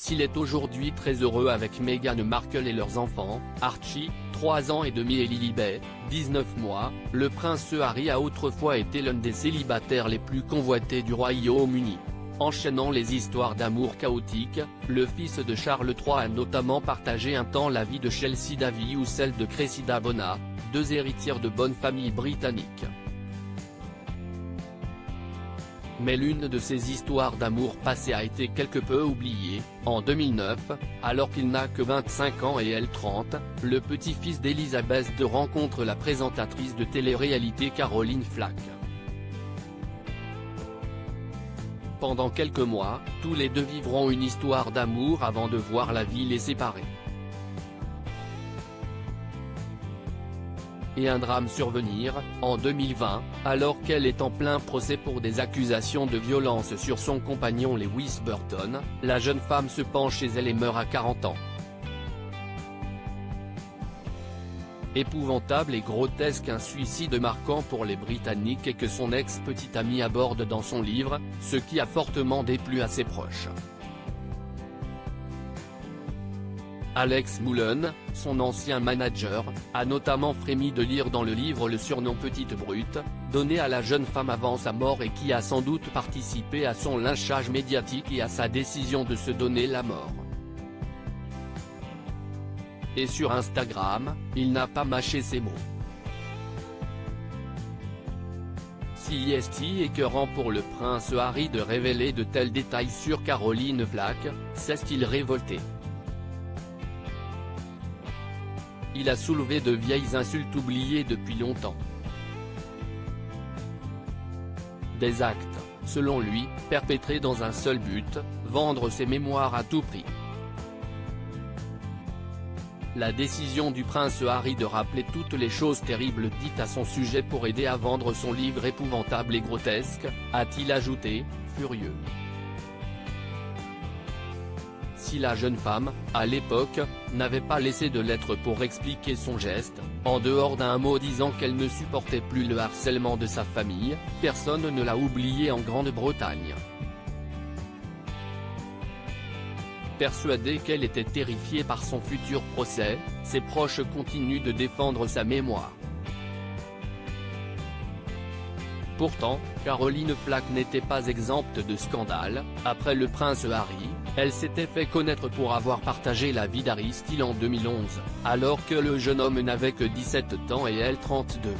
S'il est aujourd'hui très heureux avec Meghan Markle et leurs enfants, Archie, 3 ans et demi et Lilibet, 19 mois, le prince Harry a autrefois été l'un des célibataires les plus convoités du Royaume-Uni. Enchaînant les histoires d'amour chaotiques, le fils de Charles III a notamment partagé un temps la vie de Chelsea Davy ou celle de Cressida Bona, 2 héritières de bonne famille britannique. Mais l'une de ces histoires d'amour passées a été quelque peu oubliée. En 2009, alors qu'il n'a que 25 ans et elle 30, le petit-fils d'Elizabeth II rencontre la présentatrice de télé-réalité Caroline Flack. Pendant quelques mois, tous les deux vivront une histoire d'amour avant de voir la vie les séparer. Et un drame survenir, en 2020, alors qu'elle est en plein procès pour des accusations de violence sur son compagnon Lewis Burton, la jeune femme se penche chez elle et meurt à 40 ans. Épouvantable et grotesque, un suicide marquant pour les Britanniques et que son ex-petite amie aborde dans son livre, ce qui a fortement déplu à ses proches. Alex Mullen, son ancien manager, a notamment frémi de lire dans le livre le surnom Petite Brute, donné à la jeune femme avant sa mort et qui a sans doute participé à son lynchage médiatique et à sa décision de se donner la mort. Et sur Instagram, il n'a pas mâché ses mots. Si est écœurant pour le prince Harry de révéler de tels détails sur Caroline Flack, s'est-il révolté? Il a soulevé de vieilles insultes oubliées depuis longtemps. Des actes, selon lui, perpétrés dans un seul but, vendre ses mémoires à tout prix. La décision du prince Harry de rappeler toutes les choses terribles dites à son sujet pour aider à vendre son livre épouvantable et grotesque, a-t-il ajouté, furieux. Si la jeune femme, à l'époque, n'avait pas laissé de lettre pour expliquer son geste, en dehors d'un mot disant qu'elle ne supportait plus le harcèlement de sa famille, personne ne l'a oublié en Grande-Bretagne. Persuadée qu'elle était terrifiée par son futur procès, ses proches continuent de défendre sa mémoire. Pourtant, Caroline Flack n'était pas exempte de scandale. Après le prince Harry, elle s'était fait connaître pour avoir partagé la vie d'Harry Styles en 2011, alors que le jeune homme n'avait que 17 ans et elle 32.